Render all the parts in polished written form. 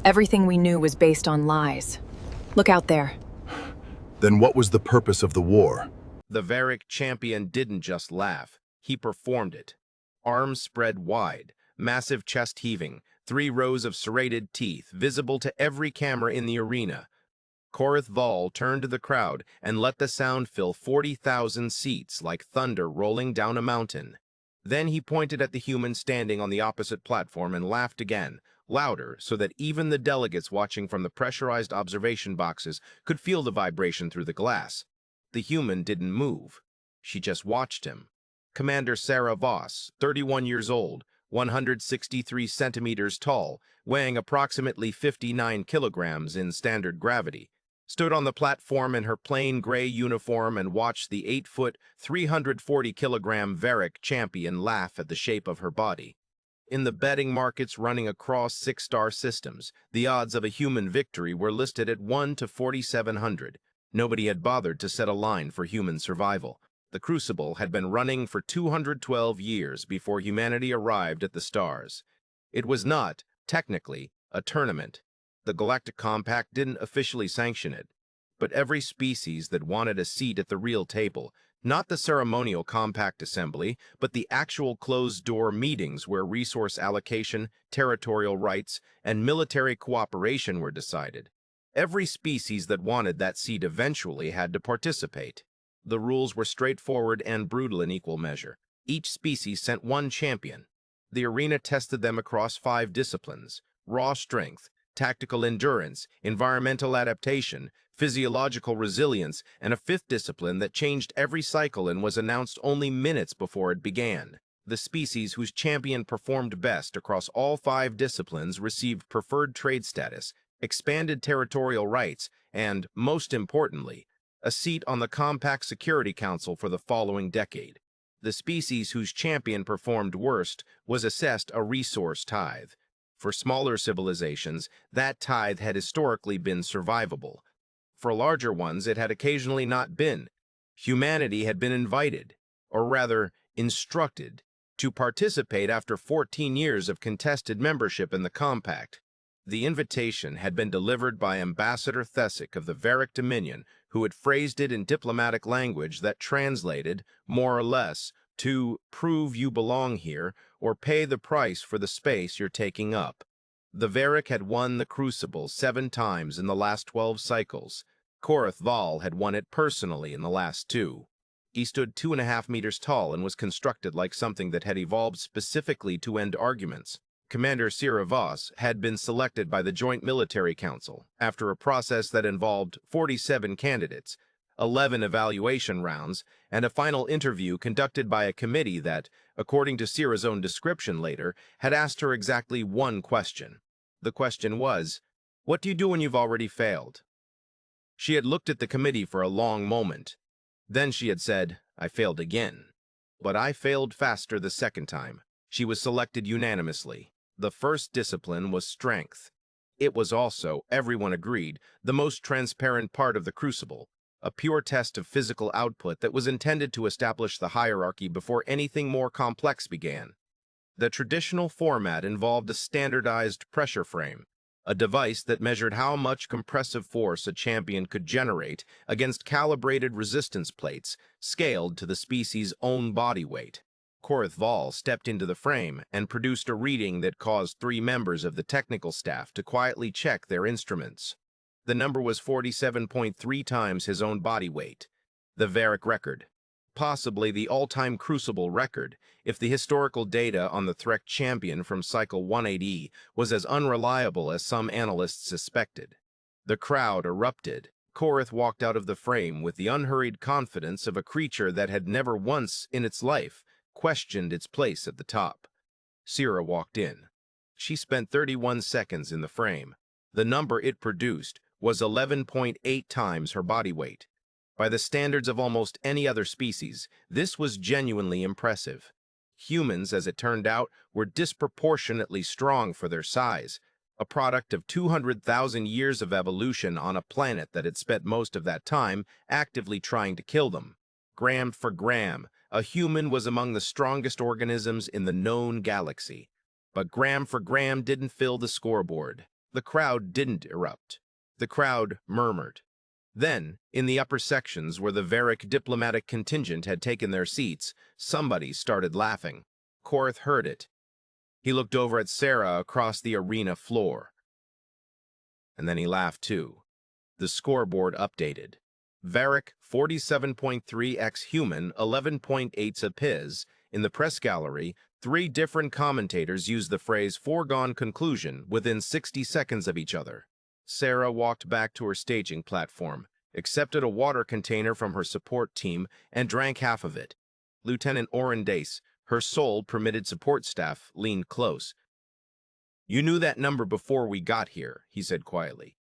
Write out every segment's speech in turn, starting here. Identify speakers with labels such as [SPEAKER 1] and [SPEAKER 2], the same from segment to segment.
[SPEAKER 1] Everything we knew was based on lies. Look out there.
[SPEAKER 2] Then what was the purpose of the war?
[SPEAKER 3] The Varric champion didn't just laugh, he performed it. Arms spread wide, massive chest heaving, 3 rows of serrated teeth visible to every camera in the arena. Korith Val turned to the crowd and let the sound fill 40,000 seats like thunder rolling down a mountain. Then he pointed at the human standing on the opposite platform and laughed again, louder so that even the delegates watching from the pressurized observation boxes could feel the vibration through the glass. The human didn't move. She just watched him. Commander Sarah Voss, 31 years old, 163 centimeters tall, weighing approximately 59 kilograms in standard gravity, stood on the platform in her plain gray uniform and watched the 8-foot, 340-kilogram Varric champion laugh at the shape of her body. In the betting markets running across 6-star systems, the odds of a human victory were listed at 1 to 4,700. Nobody had bothered to set a line for human survival. The Crucible had been running for 212 years before humanity arrived at the stars. It was not, technically, a tournament. The Galactic Compact didn't officially sanction it, but every species that wanted a seat at the real table, not the ceremonial compact assembly, but the actual closed-door meetings where resource allocation, territorial rights, and military cooperation were decided. Every species that wanted that seat eventually had to participate. The rules were straightforward and brutal in equal measure. Each species sent 1 champion. The arena tested them across 5 disciplines: raw strength, tactical endurance, environmental adaptation, physiological resilience, and a 5th discipline that changed every cycle and was announced only minutes before it began. The species whose champion performed best across all 5 disciplines received preferred trade status, expanded territorial rights, and, most importantly, a seat on the Compact Security Council for the following decade. The species whose champion performed worst was assessed a resource tithe. For smaller civilizations, that tithe had historically been survivable. For larger ones, it had occasionally not been. Humanity had been invited, or rather, instructed, to participate after 14 years of contested membership in the Compact. The invitation had been delivered by Ambassador Thesic of the Varric Dominion, who had phrased it in diplomatic language that translated, more or less, to prove you belong here or pay the price for the space you're taking up. The Varric had won the Crucible 7 times in the last 12 cycles. Korith Val had won it personally in the last 2. He stood 2.5 meters tall and was constructed like something that had evolved specifically to end arguments. Commander Sarah Voss had been selected by the Joint Military Council after a process that involved 47 candidates, 11 evaluation rounds, and a final interview conducted by a committee that, according to Sarah's own description later, had asked her exactly 1 question. The question was, "What do you do when you've already failed?" She had looked at the committee for a long moment. Then she had said, "I failed again. But I failed faster the 2nd time." She was selected unanimously. The 1st discipline was strength. It was also, everyone agreed, the most transparent part of the Crucible, a pure test of physical output that was intended to establish the hierarchy before anything more complex began. The traditional format involved a standardized pressure frame, a device that measured how much compressive force a champion could generate against calibrated resistance plates scaled to the species' own body weight. Korith Val stepped into the frame and produced a reading that caused 3 members of the technical staff to quietly check their instruments. The number was 47.3 times his own body weight, the Varric record, possibly the all-time Crucible record, if the historical data on the Threk champion from Cycle 180 was as unreliable as some analysts suspected. The crowd erupted. Korith walked out of the frame with the unhurried confidence of a creature that had never once in its life questioned its place at the top. Sarah walked in. She spent 31 seconds in the frame. The number it produced was 11.8 times her body weight. By the standards of almost any other species, this was genuinely impressive. Humans, as it turned out, were disproportionately strong for their size, a product of 200,000 years of evolution on a planet that had spent most of that time actively trying to kill them. Gram for gram, a human was among the strongest organisms in the known galaxy. But gram for gram didn't fill the scoreboard. The crowd didn't erupt. The crowd murmured. Then, in the upper sections where the Varric diplomatic contingent had taken their seats, somebody started laughing. Korath heard it. He looked over at Sarah across the arena floor. And then he laughed too. The scoreboard updated. Varric 47.3x human 11.8 apiz. In the press gallery, 3 different commentators used the phrase foregone conclusion within 60 seconds of each other. Sarah walked back to her staging platform, accepted a water container from her support team, and drank half of it. Lieutenant Oren Dace, her sole permitted support staff, leaned close. "You knew that number before we got here," he said quietly.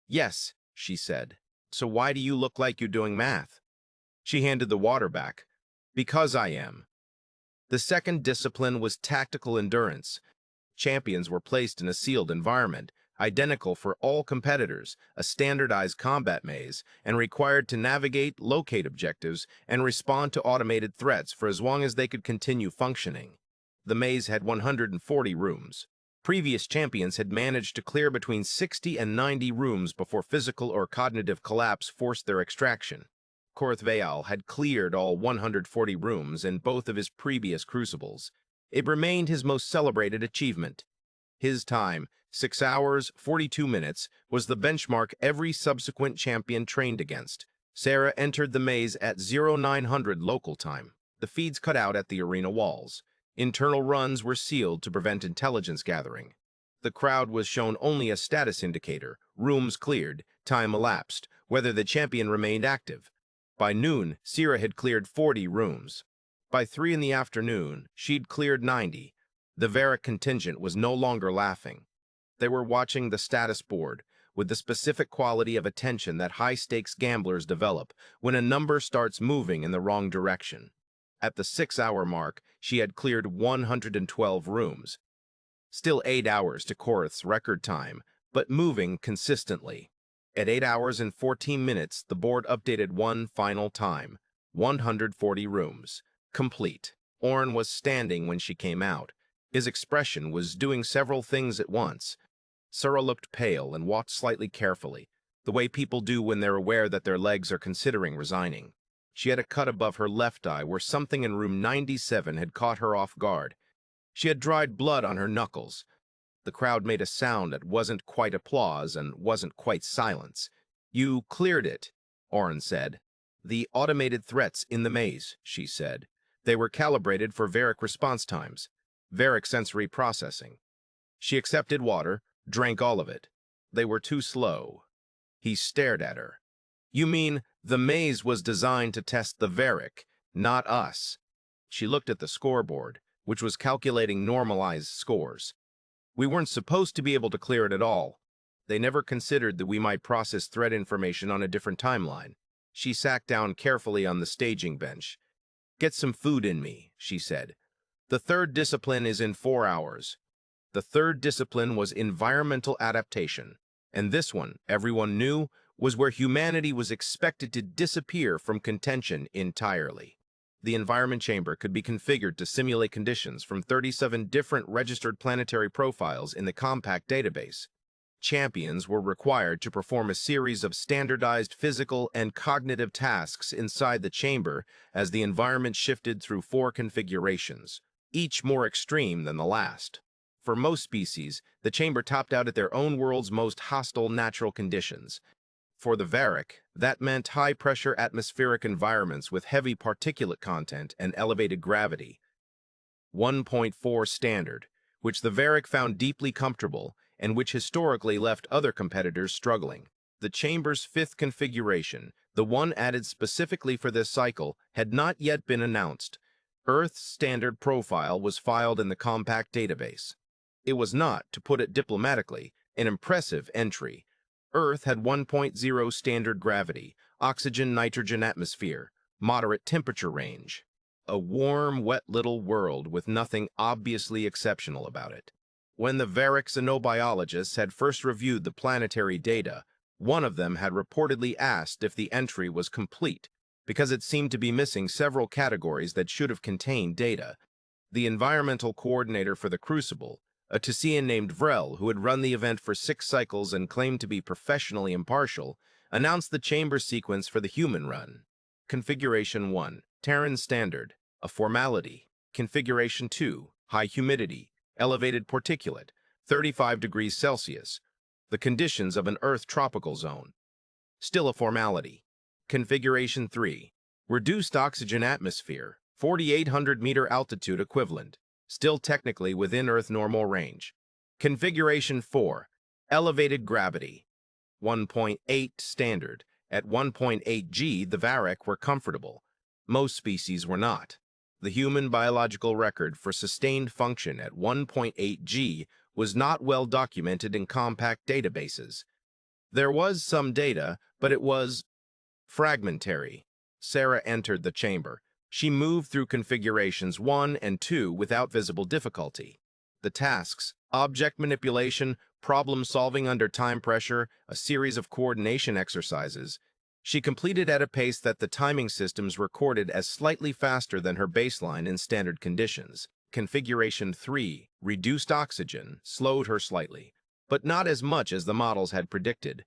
[SPEAKER 3] "Yes," she said. "So why do you look like you're doing math?" She handed the water back. "Because I am." The second discipline was tactical endurance. Champions were placed in a sealed environment, identical for all competitors, a standardized combat maze, and required to navigate, locate objectives, and respond to automated threats for as long as they could continue functioning. The maze had 140 rooms. Previous champions had managed to clear between 60 and 90 rooms before physical or cognitive collapse forced their extraction. Korath Veal had cleared all 140 rooms in both of his previous crucibles. It remained his most celebrated achievement. His time, 6 hours, 42 minutes, was the benchmark every subsequent champion trained against. Sarah entered the maze at 0900 local time. The feeds cut out at the arena walls. Internal runs were sealed to prevent intelligence gathering. The crowd was shown only a status indicator, rooms cleared, time elapsed, whether the champion remained active. By noon, Sarah had cleared 40 rooms. By 3 in the afternoon, she'd cleared 90. The Varric contingent was no longer laughing. They were watching the status board, with the specific quality of attention that high-stakes gamblers develop when a number starts moving in the wrong direction. At the 6-hour mark, she had cleared 112 rooms. Still 8 hours to Korath's record time, but moving consistently. At 8 hours and 14 minutes, the board updated one final time, 140 rooms. Complete. Oren was standing when she came out. His expression was doing several things at once. Sarah looked pale and walked slightly carefully, the way people do when they're aware that their legs are considering resigning. She had a cut above her left eye where something in room 97 had caught her off guard. She had dried blood on her knuckles. The crowd made a sound that wasn't quite applause and wasn't quite silence. "You cleared it," Oren said. "The automated threats in the maze," she said. They were calibrated for Varric response times, Varric sensory processing. She accepted water, drank all of it. They were too slow. He stared at her. "You mean the maze was designed to test the Varric, not us?" She looked at the scoreboard, which was calculating normalized scores. "We weren't supposed to be able to clear it at all. They never considered that we might process threat information on a different timeline." She sat down carefully on the staging bench. "Get some food in me," she said. "The third discipline is in 4 hours." The third discipline was environmental adaptation, and this one, everyone knew, was where humanity was expected to disappear from contention entirely. The environment chamber could be configured to simulate conditions from 37 different registered planetary profiles in the compact database. Champions were required to perform a series of standardized physical and cognitive tasks inside the chamber as the environment shifted through 4 configurations, each more extreme than the last. For most species, the chamber topped out at their own world's most hostile natural conditions. For the Varric, that meant high-pressure atmospheric environments with heavy particulate content and elevated gravity. 1.4 standard, which the Varric found deeply comfortable and which historically left other competitors struggling. The chamber's 5th configuration, the one added specifically for this cycle, had not yet been announced. Earth's standard profile was filed in the compact database. It was not, to put it diplomatically, an impressive entry. Earth had 1.0 standard gravity, oxygen-nitrogen atmosphere, moderate temperature range. A warm, wet little world with nothing obviously exceptional about it. When the Varric xenobiologists had first reviewed the planetary data, one of them had reportedly asked if the entry was complete, because it seemed to be missing several categories that should have contained data. The environmental coordinator for the Crucible, A Tusian named Vrel, who had run the event for 6 cycles and claimed to be professionally impartial, announced the chamber sequence for the human run. Configuration 1, Terran Standard, a formality. Configuration 2, high humidity, elevated particulate, 35 degrees Celsius, the conditions of an Earth tropical zone. Still a formality. Configuration 3, reduced oxygen atmosphere, 4,800-meter altitude equivalent, still technically within Earth normal range. Configuration 4, elevated gravity, 1.8 standard. At 1.8 G, the Varrock were comfortable. Most species were not. The human biological record for sustained function at 1.8 G was not well documented in compact databases. There was some data, but it was fragmentary. Sarah entered the chamber. She moved through configurations 1 and 2 without visible difficulty. The tasks, object manipulation, problem-solving under time pressure, a series of coordination exercises, she completed at a pace that the timing systems recorded as slightly faster than her baseline in standard conditions. Configuration 3, reduced oxygen, slowed her slightly, but not as much as the models had predicted.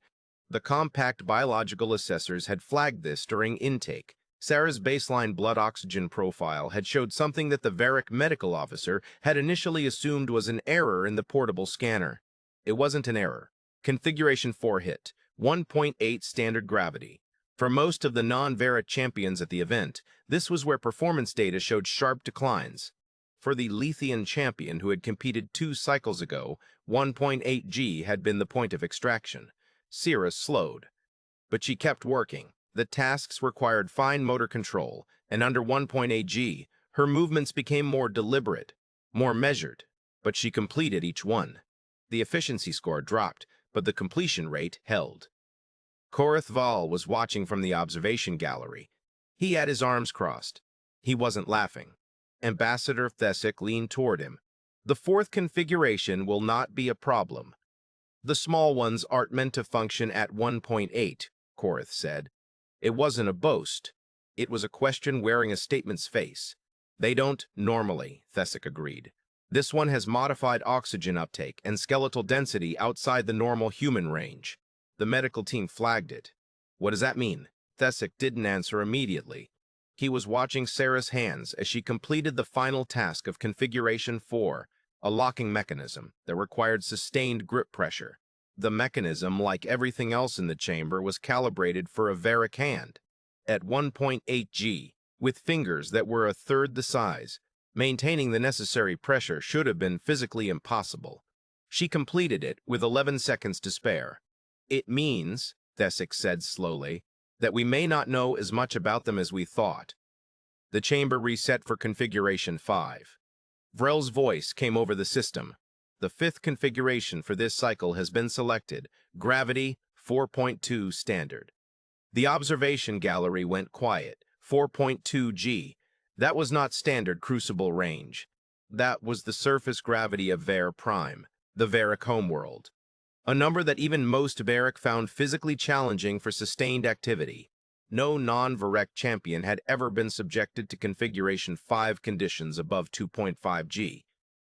[SPEAKER 3] The compact biological assessors had flagged this during intake. Sarah's baseline blood oxygen profile had showed something that the Varrock medical officer had initially assumed was an error in the portable scanner. It wasn't an error. Configuration 4 hit, 1.8 standard gravity. For most of the non-Varrock champions at the event, this was where performance data showed sharp declines. For the Lethean champion who had competed 2 cycles ago, 1.8 G had been the point of extraction. Sarah slowed, but she kept working. The tasks required fine motor control, and under 1.8 G, her movements became more deliberate, more measured, but she completed each one. The efficiency score dropped, but the completion rate held. Korath Val was watching from the observation gallery. He had his arms crossed. He wasn't laughing. Ambassador Thesic leaned toward him. The 4th configuration will not be a problem. The small ones aren't meant to function at 1.8, Korath said. It wasn't a boast. It was a question wearing a statement's face. They don't normally, Thesic agreed. This one has modified oxygen uptake and skeletal density outside the normal human range. The medical team flagged it. What does that mean? Thesic didn't answer immediately. He was watching Sarah's hands as she completed the final task of Configuration 4, a locking mechanism that required sustained grip pressure. The mechanism, like everything else in the chamber, was calibrated for a Varrock hand. At 1.8 G, with fingers that were a third the size, maintaining the necessary pressure should have been physically impossible. She completed it with 11 seconds to spare. It means, Thesic said slowly, that we may not know as much about them as we thought. The chamber reset for Configuration 5. Vrel's voice came over the system. The 5th configuration for this cycle has been selected, gravity 4.2 standard. The observation gallery went quiet, 4.2 G. That was not standard crucible range. That was the surface gravity of Var Prime, the Varrock homeworld. A number that even most Varrock found physically challenging for sustained activity. No non-Varrock champion had ever been subjected to Configuration 5 conditions above 2.5 G.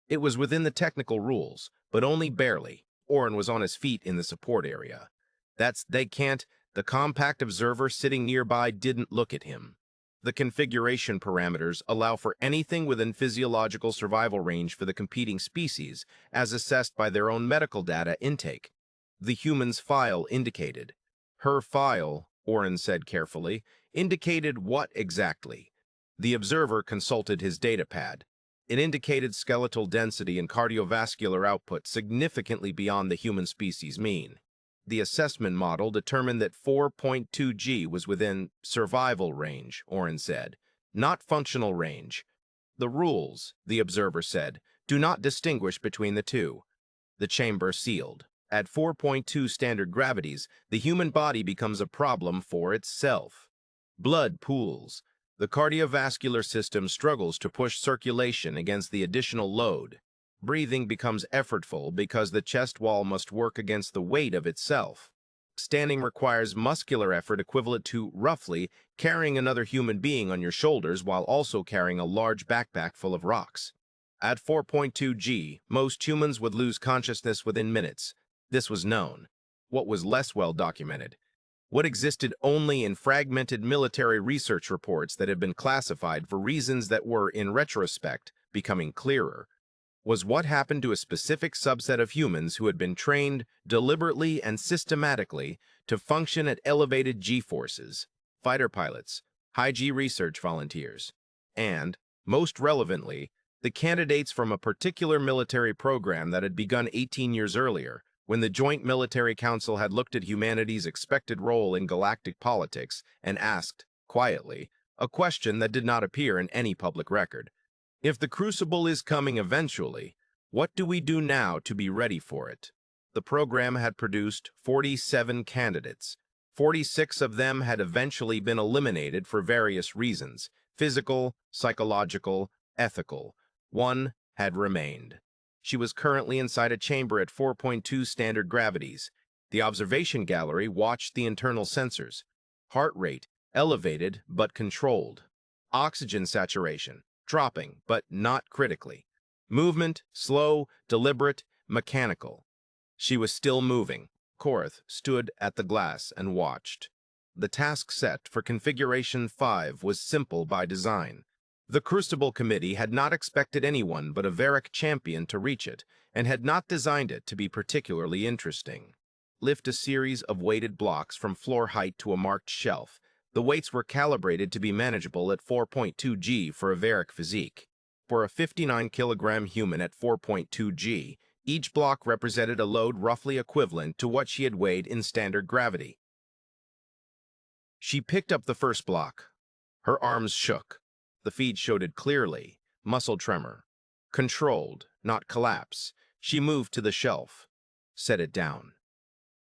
[SPEAKER 3] It was within the technical rules, but only barely. Orin was on his feet in the support area. The compact observer sitting nearby didn't look at him. The configuration parameters allow for anything within physiological survival range for the competing species, as assessed by their own medical data intake. The human's file indicated. Her file, Orin said carefully, indicated what exactly? The observer consulted his datapad. It indicated skeletal density and cardiovascular output significantly beyond the human species mean. The assessment model determined that 4.2 G was within survival range, Orin said, not functional range. The rules, the observer said, do not distinguish between the two. The chamber sealed. At 4.2 standard gravities, the human body becomes a problem for itself. Blood pools. The cardiovascular system struggles to push circulation against the additional load. Breathing becomes effortful because the chest wall must work against the weight of itself. Standing requires muscular effort equivalent to, roughly, carrying another human being on your shoulders while also carrying a large backpack full of rocks. At 4.2 G, most humans would lose consciousness within minutes. This was known. What was less well documented? What existed only in fragmented military research reports that had been classified for reasons that were, in retrospect, becoming clearer, was what happened to a specific subset of humans who had been trained deliberately and systematically to function at elevated G-forces, fighter pilots, high-G research volunteers, and, most relevantly, the candidates from a particular military program that had begun 18 years earlier, when the Joint Military Council had looked at humanity's expected role in galactic politics and asked, quietly, a question that did not appear in any public record. If the crucible is coming eventually, what do we do now to be ready for it? The program had produced 47 candidates. 46 of them had eventually been eliminated for various reasons: physical, psychological, ethical. One had remained. She was currently inside a chamber at 4.2 standard gravities. The observation gallery watched the internal sensors. Heart rate elevated but controlled. Oxygen saturation dropping, but not critically. Movement slow, deliberate, mechanical. She was still moving. Korath stood at the glass and watched. The task set for Configuration 5 was simple by design. The Crucible Committee had not expected anyone but a Varric champion to reach it, and had not designed it to be particularly interesting. Lift a series of weighted blocks from floor height to a marked shelf. The weights were calibrated to be manageable at 4.2 G for a Varric physique. For a 59-kilogram human at 4.2 G, each block represented a load roughly equivalent to what she had weighed in standard gravity. She picked up the first block. Her arms shook. The feed showed it clearly, muscle tremor. Controlled, not collapse. She moved to the shelf. Set it down.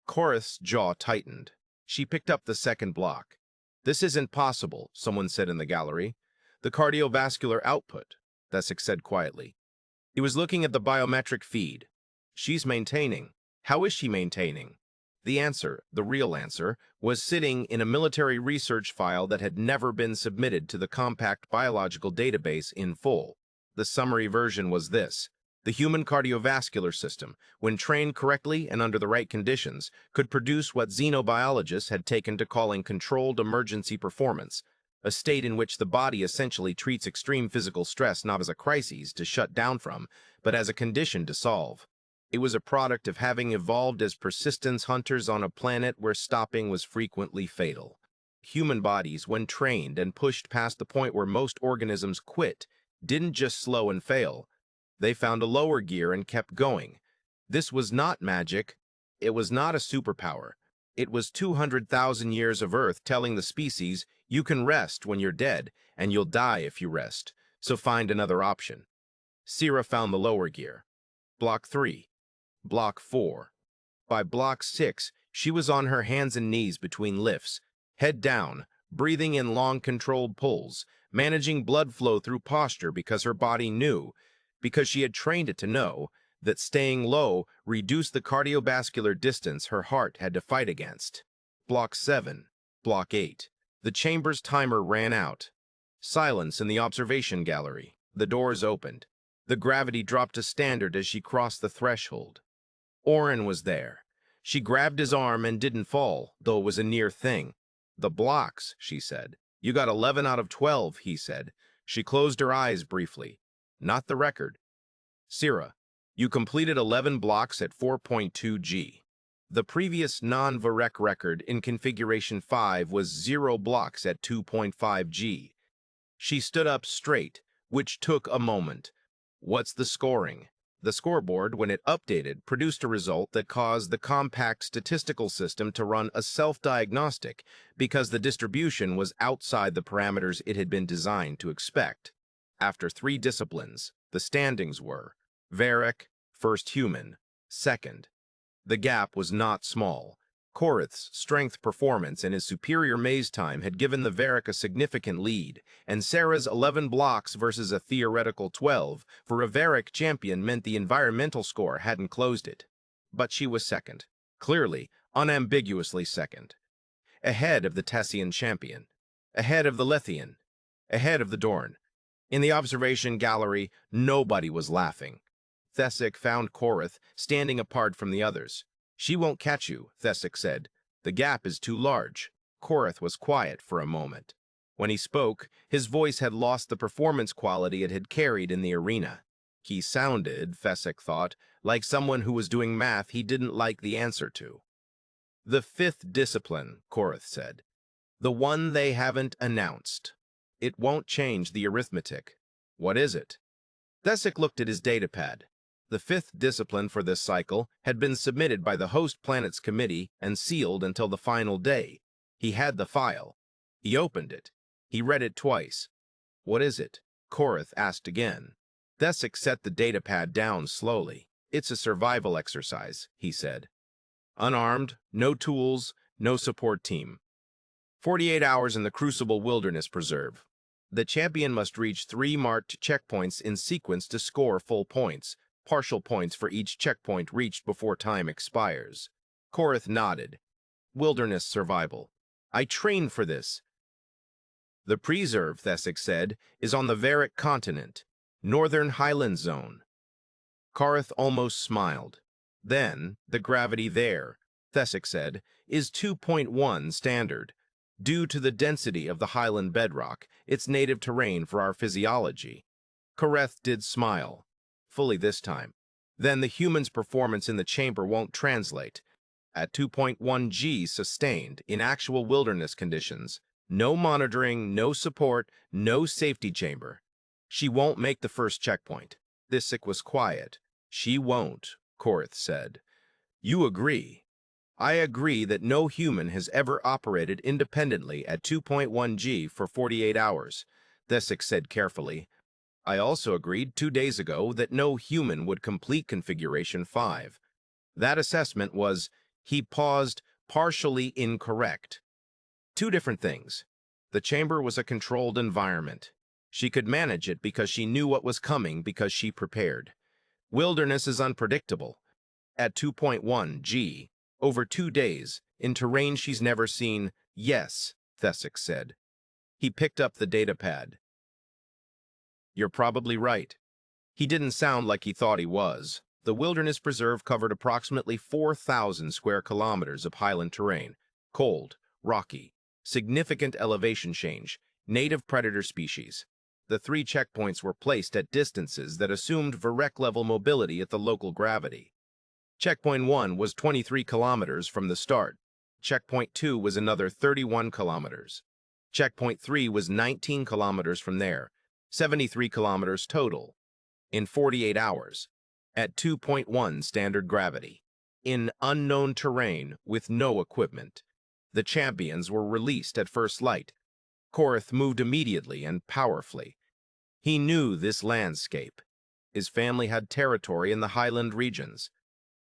[SPEAKER 3] Korath's jaw tightened. She picked up the second block. "This isn't possible," someone said in the gallery. "The cardiovascular output," Thesic said quietly. He was looking at the biometric feed. "She's maintaining." How is she maintaining? The answer, the real answer, was sitting in a military research file that had never been submitted to the compact biological database in full. The summary version was this: the human cardiovascular system, when trained correctly and under the right conditions, could produce what xenobiologists had taken to calling controlled emergency performance, a state in which the body essentially treats extreme physical stress not as a crisis to shut down from, but as a condition to solve. It was a product of having evolved as persistence hunters on a planet where stopping was frequently fatal. Human bodies, when trained and pushed past the point where most organisms quit, didn't just slow and fail. They found a lower gear and kept going. This was not magic. It was not a superpower. It was 200,000 years of Earth telling the species, you can rest when you're dead, and you'll die if you rest, so find another option. Sira found the lower gear. Block 3. Block 4. By Block 6, she was on her hands and knees between lifts, head down, breathing in long controlled pulls, managing blood flow through posture because her body knew, because she had trained it to know, that staying low reduced the cardiovascular distance her heart had to fight against. Block 7. Block 8. The chamber's timer ran out. Silence in the observation gallery. The doors opened. The gravity dropped to standard as she crossed the threshold. Oren was there. She grabbed his arm and didn't fall, though it was a near thing. "The blocks," she said. "You got 11 out of 12, he said. She closed her eyes briefly. "Not the record." "Sira, you completed 11 blocks at 4.2 G. The previous non-Varec record in Configuration 5 was 0 blocks at 2.5 G. She stood up straight, which took a moment. "What's the scoring?" The scoreboard, when it updated, produced a result that caused the compact statistical system to run a self-diagnostic because the distribution was outside the parameters it had been designed to expect. After 3 disciplines, the standings were Varric, first human, second. The gap was not small. Korath's strength performance and his superior maze time had given the Varric a significant lead, and Sarah's 11 blocks versus a theoretical 12 for a Varric champion meant the environmental score hadn't closed it. But she was second, clearly, unambiguously second. Ahead of the Tessian champion, ahead of the Lethian, ahead of the Dorn. In the observation gallery, nobody was laughing. Thesic found Korath standing apart from the others. "She won't catch you," Thesic said. "The gap is too large." Korath was quiet for a moment. When he spoke, his voice had lost the performance quality it had carried in the arena. He sounded, Thesic thought, like someone who was doing math he didn't like the answer to. "The fifth discipline," Korath said. "The one they haven't announced. It won't change the arithmetic." "What is it?" Thesic looked at his datapad. The fifth discipline for this cycle had been submitted by the host planet's committee and sealed until the final day. He had the file. He opened it. He read it twice. "What is it?" Korath asked again. Thesic set the datapad down slowly. "It's a survival exercise," he said. "Unarmed, no tools, no support team. 48 hours in the Crucible Wilderness Preserve. The champion must reach 3 marked checkpoints in sequence to score full points, partial points for each checkpoint reached before time expires." Korath nodded. "Wilderness survival. I trained for this." "The preserve," Thesic said, "is on the Varick continent, Northern Highland Zone." Korath almost smiled. "Then, the gravity there," Thesic said, "is 2.1 standard. Due to the density of the highland bedrock, it's native terrain for our physiology." Korath did smile, fully this time. "Then the human's performance in the chamber won't translate. At 2.1 G sustained, in actual wilderness conditions. No monitoring, no support, no safety chamber. She won't make the first checkpoint." Thesic was quiet. "She won't," Korath said. "You agree." "I agree that no human has ever operated independently at 2.1 G for 48 hours, Thesic said carefully. "I also agreed 2 days ago that no human would complete Configuration 5. That assessment was," he paused, "partially incorrect. 2 different things. The chamber was a controlled environment. She could manage it because she knew what was coming, because she prepared. Wilderness is unpredictable. At 2.1 G, over 2 days, in terrain she's never seen." "Yes," Thesic said. He picked up the datapad. "You're probably right." He didn't sound like he thought he was. The Wilderness Preserve covered approximately 4,000 square kilometers of highland terrain. Cold, rocky, significant elevation change, native predator species. The 3 checkpoints were placed at distances that assumed Varec-level mobility at the local gravity. Checkpoint 1 was 23 kilometers from the start. Checkpoint 2 was another 31 kilometers. Checkpoint 3 was 19 kilometers from there, 73 kilometers total. In 48 hours, at 2.1 standard gravity, in unknown terrain with no equipment. The champions were released at first light. Korath moved immediately and powerfully. He knew this landscape. His family had territory in the highland regions.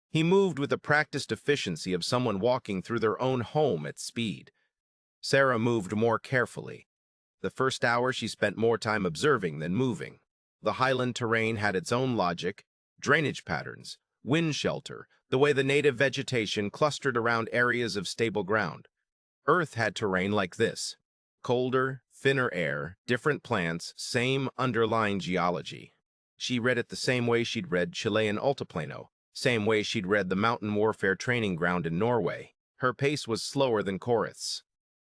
[SPEAKER 3] He moved with the practiced efficiency of someone walking through their own home at speed. Sarah moved more carefully. The first hour she spent more time observing than moving. The highland terrain had its own logic, drainage patterns, wind shelter, the way the native vegetation clustered around areas of stable ground. Earth had terrain like this: colder, thinner air, different plants, same underlying geology. She read it the same way she'd read Chilean Altiplano, same way she'd read the mountain warfare training ground in Norway. Her pace was slower than Korath's.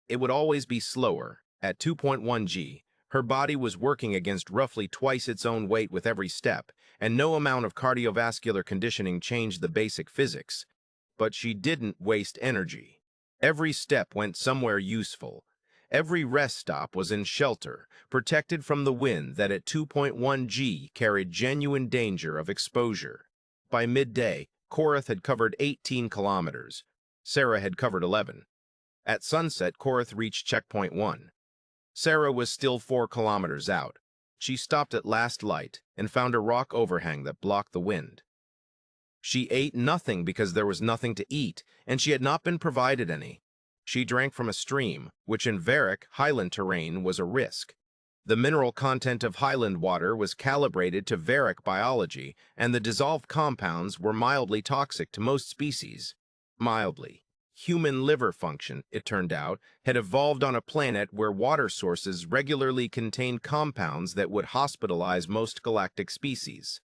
[SPEAKER 3] It would always be slower. At 2.1 G, her body was working against roughly twice its own weight with every step, and no amount of cardiovascular conditioning changed the basic physics. But she didn't waste energy. Every step went somewhere useful. Every rest stop was in shelter, protected from the wind that at 2.1 G carried genuine danger of exposure. By midday, Korath had covered 18 kilometers. Sarah had covered 11. At sunset, Korath reached checkpoint 1. Sarah was still 4 kilometers out. She stopped at last light and found a rock overhang that blocked the wind. She ate nothing because there was nothing to eat, and she had not been provided any. She drank from a stream, which in Varick, highland terrain, was a risk. The mineral content of highland water was calibrated to Varick biology, and the dissolved compounds were mildly toxic to most species. Mildly. human liver function, it turned out, had evolved on a planet where water sources regularly contained compounds that would hospitalize most galactic species.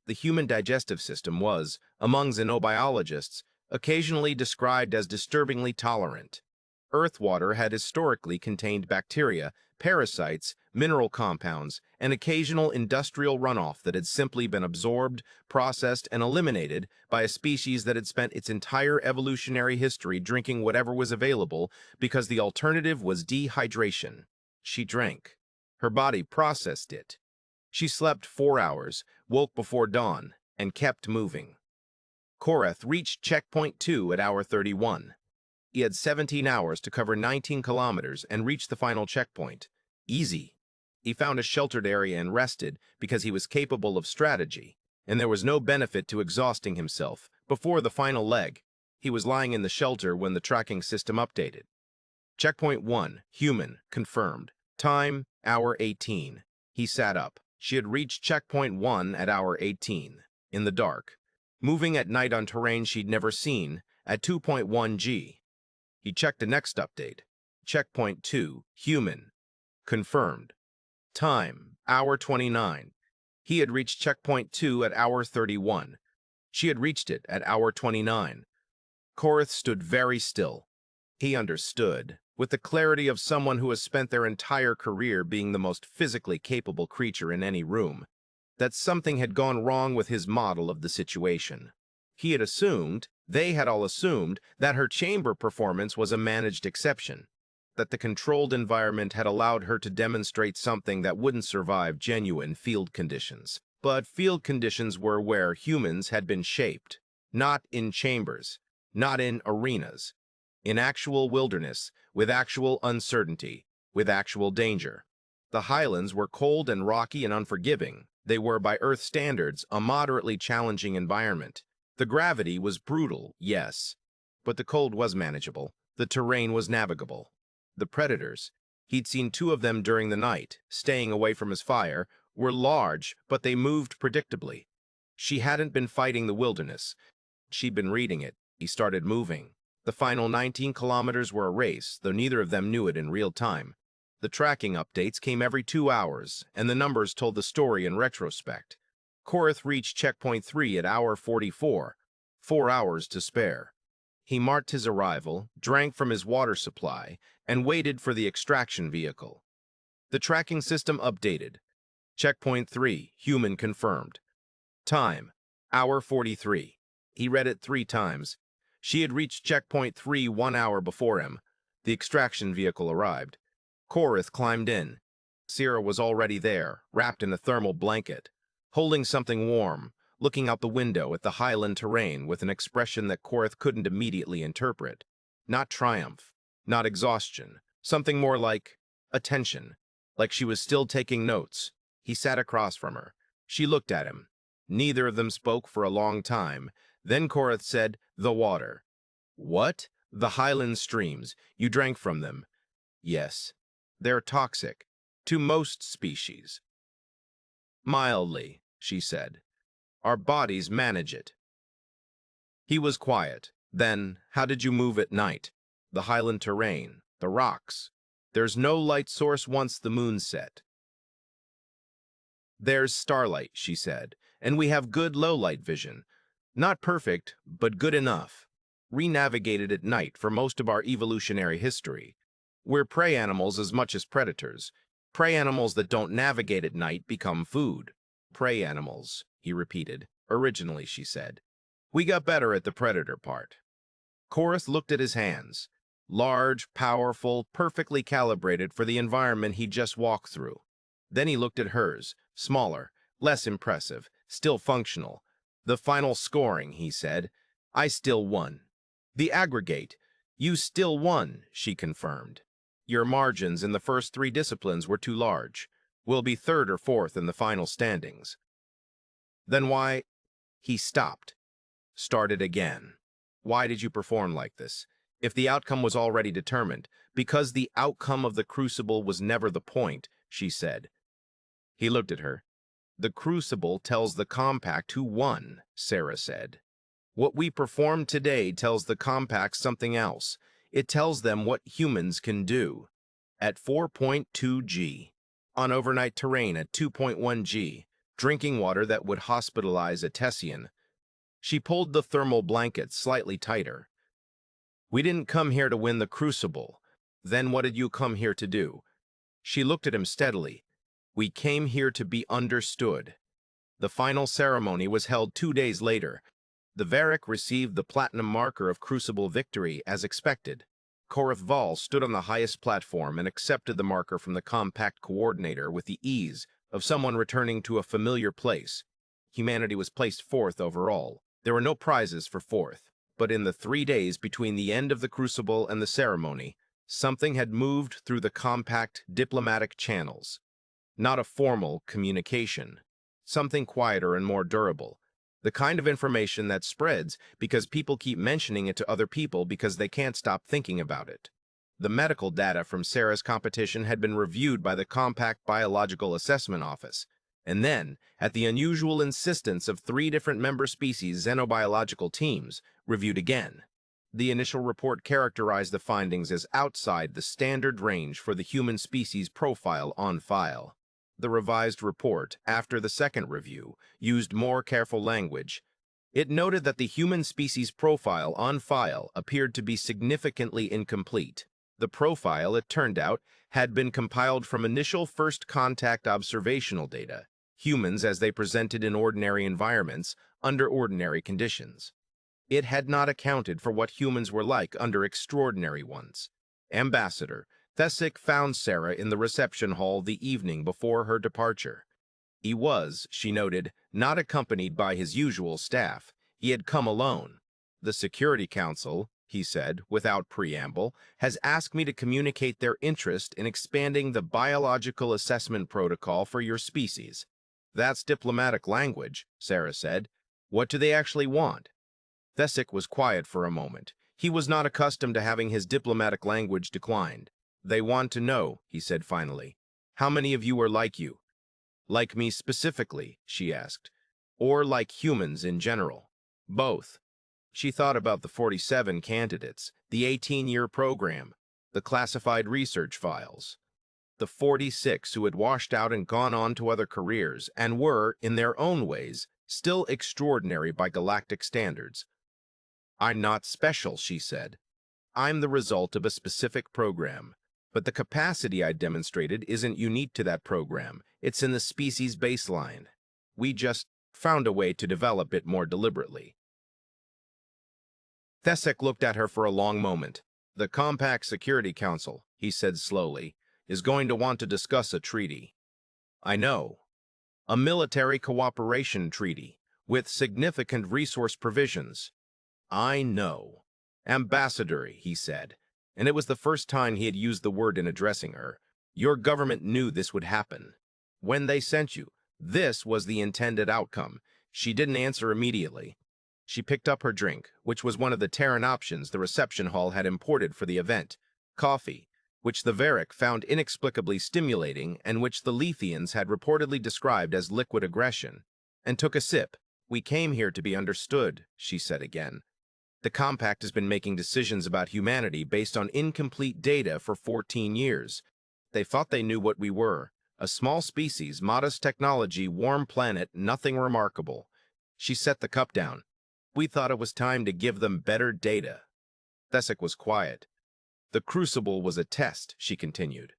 [SPEAKER 3] The human digestive system was, among xenobiologists, occasionally described as disturbingly tolerant. Earth water had historically contained bacteria, parasites, mineral compounds, and occasional industrial runoff that had simply been absorbed, processed, and eliminated by a species that had spent its entire evolutionary history drinking whatever was available because the alternative was dehydration. She drank. Her body processed it. She slept 4 hours, woke before dawn, and kept moving. Korath reached checkpoint 2 at hour 31. He had 17 hours to cover 19 kilometers and reach the final checkpoint. Easy. He found a sheltered area and rested because he was capable of strategy, and there was no benefit to exhausting himself. Before the final leg, he was lying in the shelter when the tracking system updated. Checkpoint 1, human, confirmed. Time, hour 18. He sat up. She had reached checkpoint 1 at hour 18, in the dark, moving at night on terrain she'd never seen, at 2.1 G. He checked the next update. Checkpoint 2, human, confirmed. Time, hour 29. He had reached checkpoint 2 at hour 31. She had reached it at hour 29. Korath stood very still. He understood, with the clarity of someone who has spent their entire career being the most physically capable creature in any room, that something had gone wrong with his model of the situation. He had assumed, they had all assumed, that her chamber performance was a managed exception, that the controlled environment had allowed her to demonstrate something that wouldn't survive genuine field conditions. But field conditions were where humans had been shaped, not in chambers, not in arenas, in actual wilderness, with actual uncertainty, with actual danger. The highlands were cold and rocky and unforgiving. They were, by Earth standards, a moderately challenging environment. The gravity was brutal, yes, but the cold was manageable. The terrain was navigable. The predators, he'd seen 2 of them during the night, staying away from his fire, were large, but they moved predictably. She hadn't been fighting the wilderness. She'd been reading it. He started moving. The final 19 kilometers were a race, though neither of them knew it in real time. The tracking updates came every 2 hours, and the numbers told the story in retrospect. Korath reached checkpoint 3 at hour 44, 4 hours to spare. He marked his arrival, drank from his water supply, and waited for the extraction vehicle. The tracking system updated. Checkpoint 3, human confirmed. Time, hour 43. He read it 3 times. She had reached checkpoint 3 1 hour before him. The extraction vehicle arrived. Korath climbed in. Sierra was already there, wrapped in a thermal blanket, holding something warm, looking out the window at the highland terrain with an expression that Korath couldn't immediately interpret. Not triumph, not exhaustion, something more like attention, like she was still taking notes. He sat across from her. She looked at him. Neither of them spoke for a long time. Then Korath said, "The water." "What?" "The highland streams. You drank from them." "Yes. They're toxic. To most species." "Mildly," she said. "Our bodies manage it." He was quiet. Then, "How did you move at night?" "The highland terrain. The rocks. There's no light source once the moon set." "There's starlight," she said, "and we have good low-light vision. Not perfect, but good enough. Re-navigated at night for most of our evolutionary history. We're prey animals as much as predators. Prey animals that don't navigate at night become food." "Prey animals," he repeated. "Originally," she said. "We got better at the predator part." Korath looked at his hands. Large, powerful, perfectly calibrated for the environment he'd just walked through. Then he looked at hers, smaller, less impressive, still functional. "The final scoring," he said. "I still won." "The aggregate. You still won," she confirmed. "Your margins in the first 3 disciplines were too large. We'll be 3rd or 4th in the final standings." "Then why—" He stopped. Started again. "Why did you perform like this? If the outcome was already determined." "Because the outcome of the crucible was never the point," she said. He looked at her. "The crucible tells the compact who won," Sarah said. What we perform today tells the compacts something else. It tells them what humans can do. At 4.2 G, on overnight terrain at 2.1 G, drinking water that would hospitalize a Tessian. She pulled the thermal blanket slightly tighter. We didn't come here to win the crucible. Then what did you come here to do? She looked at him steadily. We came here to be understood. The final ceremony was held 2 days later. The Varric received the platinum marker of Crucible victory as expected. Korath Val stood on the highest platform and accepted the marker from the compact coordinator with the ease of someone returning to a familiar place. Humanity was placed fourth overall. There were no prizes for fourth, but in the 3 days between the end of the Crucible and the ceremony, something had moved through the compact diplomatic channels. Not a formal communication. Something quieter and more durable. The kind of information that spreads because people keep mentioning it to other people because they can't stop thinking about it. The medical data from Sarah's competition had been reviewed by the Compact Biological Assessment Office, and then, at the unusual insistence of 3 different member species xenobiological teams, reviewed again. The initial report characterized the findings as outside the standard range for the human species profile on file. The revised report, after the second review, used more careful language. It noted that the human species profile on file appeared to be significantly incomplete. The profile, it turned out, had been compiled from initial first contact observational data, humans as they presented in ordinary environments, under ordinary conditions. It had not accounted for what humans were like under extraordinary ones. Ambassador Thesic found Sarah in the reception hall the evening before her departure. He was, she noted, not accompanied by his usual staff. He had come alone. The Security Council, he said, without preamble, has asked me to communicate their interest in expanding the biological assessment protocol for your species. That's diplomatic language, Sarah said. What do they actually want? Thesic was quiet for a moment. He was not accustomed to having his diplomatic language declined. They want to know, he said finally. How many of you are like you? Like me specifically, she asked. Or like humans in general? Both. She thought about the 47 candidates, the 18-year program, the classified research files. The 46 who had washed out and gone on to other careers and were, in their own ways, still extraordinary by galactic standards. I'm not special, she said. I'm the result of a specific program. But the capacity I demonstrated isn't unique to that program. It's in the species baseline. We just found a way to develop it more deliberately. Thesic looked at her for a long moment. The Compact Security Council, he said slowly, is going to want to discuss a treaty. I know. A military cooperation treaty, with significant resource provisions. I know. Ambassador, he said, and it was the first time he had used the word in addressing her. Your government knew this would happen. When they sent you, this was the intended outcome. She didn't answer immediately. She picked up her drink, which was one of the Terran options the reception hall had imported for the event, coffee, which the Varric found inexplicably stimulating and which the Lethians had reportedly described as liquid aggression, and took a sip. We came here to be understood, she said again. The Compact has been making decisions about humanity based on incomplete data for 14 years. They thought they knew what we were. A small species, modest technology, warm planet, nothing remarkable. She set the cup down. We thought it was time to give them better data. Thesic was quiet. The Crucible was a test, she continued,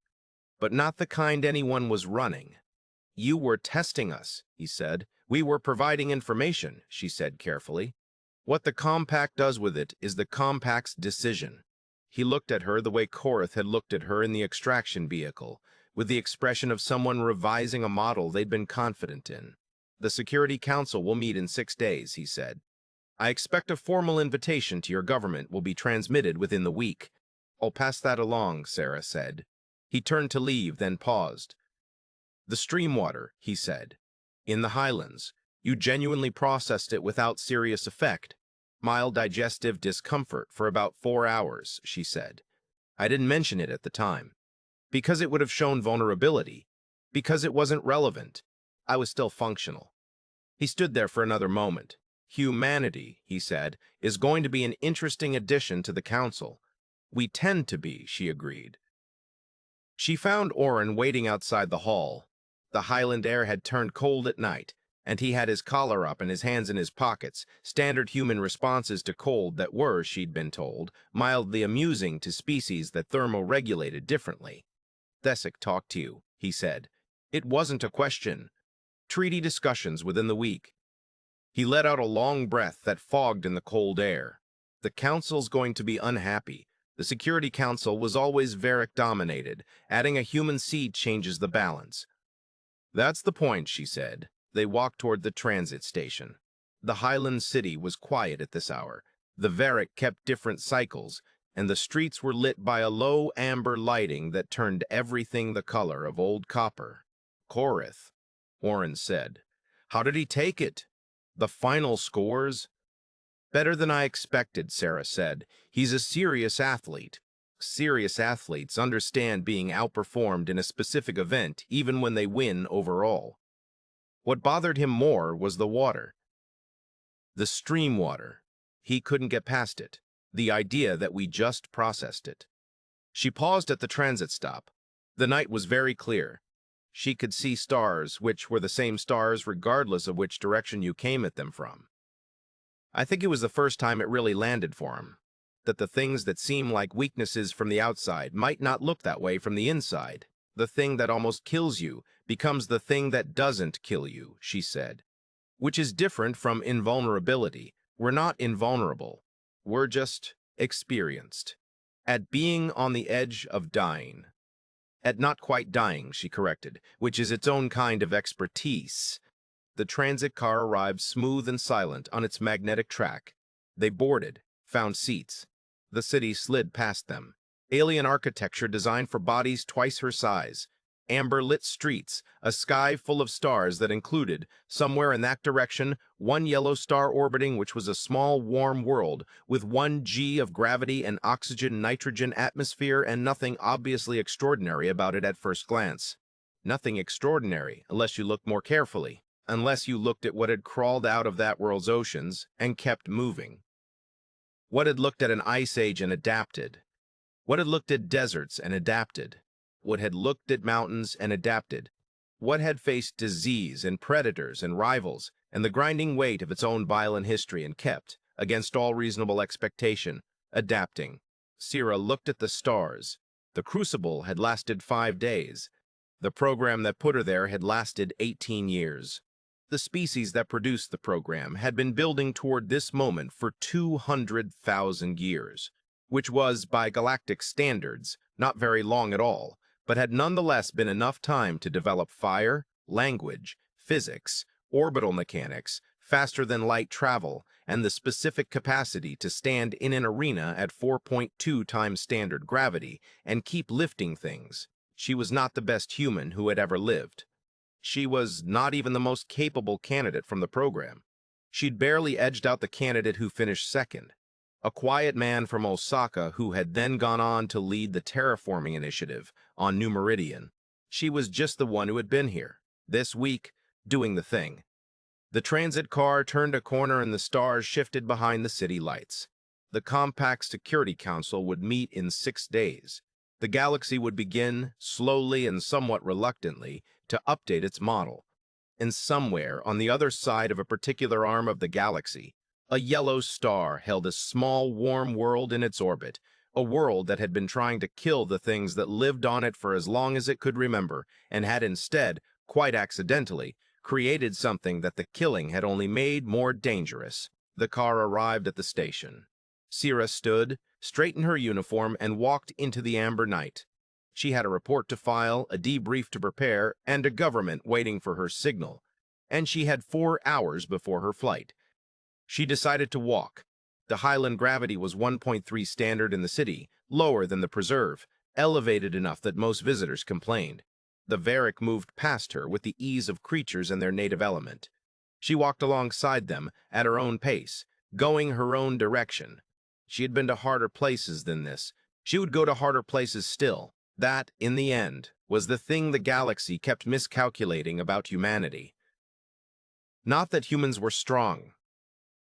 [SPEAKER 3] but not the kind anyone was running. You were testing us, he said. We were providing information, she said carefully. What the Compact does with it is the Compact's decision. He looked at her the way Korath had looked at her in the extraction vehicle, with the expression of someone revising a model they'd been confident in. The Security Council will meet in 6 days, he said. I expect a formal invitation to your government will be transmitted within the week. I'll pass that along, Sarah said. He turned to leave, then paused. The stream water, he said. In the Highlands. You genuinely processed it without serious effect. Mild digestive discomfort for about 4 hours, she said. I didn't mention it at the time. Because it would have shown vulnerability. Because it wasn't relevant. I was still functional. He stood there for another moment. Humanity, he said, is going to be an interesting addition to the council. We tend to be, she agreed. She found Orin waiting outside the hall. The Highland air had turned cold at night, and he had his collar up and his hands in his pockets, standard human responses to cold that were, she'd been told, mildly amusing to species that thermoregulated differently. Thesic talked to you, he said. It wasn't a question. Treaty discussions within the week. He let out a long breath that fogged in the cold air. The council's going to be unhappy. The Security Council was always Varric-dominated. Adding a human seed changes the balance. That's the point, she said. They walked toward the transit station. The Highland city was quiet at this hour. The Varric kept different cycles, and the streets were lit by a low amber lighting that turned everything the color of old copper. Korith, Orin said. How did he take it? The final scores? Better than I expected, Sarah said. He's a serious athlete. Serious athletes understand being outperformed in a specific event even when they win overall. What bothered him more was the water. The stream water. He couldn't get past it. The idea that we just processed it. She paused at the transit stop. The night was very clear. She could see stars, which were the same stars regardless of which direction you came at them from. I think it was the first time it really landed for him, that the things that seem like weaknesses from the outside might not look that way from the inside. The thing that almost kills you becomes the thing that doesn't kill you, she said, which is different from invulnerability. We're not invulnerable. We're just experienced. At being on the edge of dying. At not quite dying, she corrected, which is its own kind of expertise. The transit car arrived smooth and silent on its magnetic track. They boarded, found seats. The city slid past them. Alien architecture designed for bodies twice her size. Amber-lit streets, a sky full of stars that included, somewhere in that direction, one yellow star orbiting which was a small, warm world with 1 g of gravity and oxygen-nitrogen atmosphere and nothing obviously extraordinary about it at first glance. Nothing extraordinary, unless you looked more carefully, unless you looked at what had crawled out of that world's oceans and kept moving. What had looked at an ice age and adapted. What had looked at deserts and adapted. What had looked at mountains and adapted. What had faced disease and predators and rivals and the grinding weight of its own violent history and kept, against all reasonable expectation, adapting. Sierra looked at the stars. The crucible had lasted 5 days. The program that put her there had lasted 18 years. The species that produced the program had been building toward this moment for 200,000 years, which was, by galactic standards, not very long at all, but had nonetheless been enough time to develop fire, language, physics, orbital mechanics, faster-than-light travel, and the specific capacity to stand in an arena at 4.2 times standard gravity and keep lifting things. She was not the best human who had ever lived. She was not even the most capable candidate from the program. She'd barely edged out the candidate who finished second, a quiet man from Osaka who had then gone on to lead the terraforming initiative on New Meridian. She was just the one who had been here, this week, doing the thing. The transit car turned a corner and the stars shifted behind the city lights. The Compact Security Council would meet in 6 days. The galaxy would begin, slowly and somewhat reluctantly, to update its model. And somewhere on the other side of a particular arm of the galaxy, a yellow star held a small, warm world in its orbit, a world that had been trying to kill the things that lived on it for as long as it could remember, and had instead, quite accidentally, created something that the killing had only made more dangerous. The car arrived at the station. Sierra stood, straightened her uniform, and walked into the amber night. She had a report to file, a debrief to prepare, and a government waiting for her signal. And she had 4 hours before her flight. She decided to walk. The Highland gravity was 1.3 standard in the city, lower than the preserve, elevated enough that most visitors complained. The Varric moved past her with the ease of creatures in their native element. She walked alongside them at her own pace, going her own direction. She had been to harder places than this. She would go to harder places still. That, in the end, was the thing the galaxy kept miscalculating about humanity. Not that humans were strong.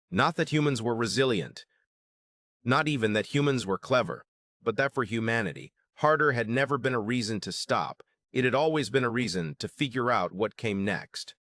[SPEAKER 3] Not that humans were resilient, not even that humans were clever, but that for humanity, harder had never been a reason to stop. It had always been a reason to figure out what came next.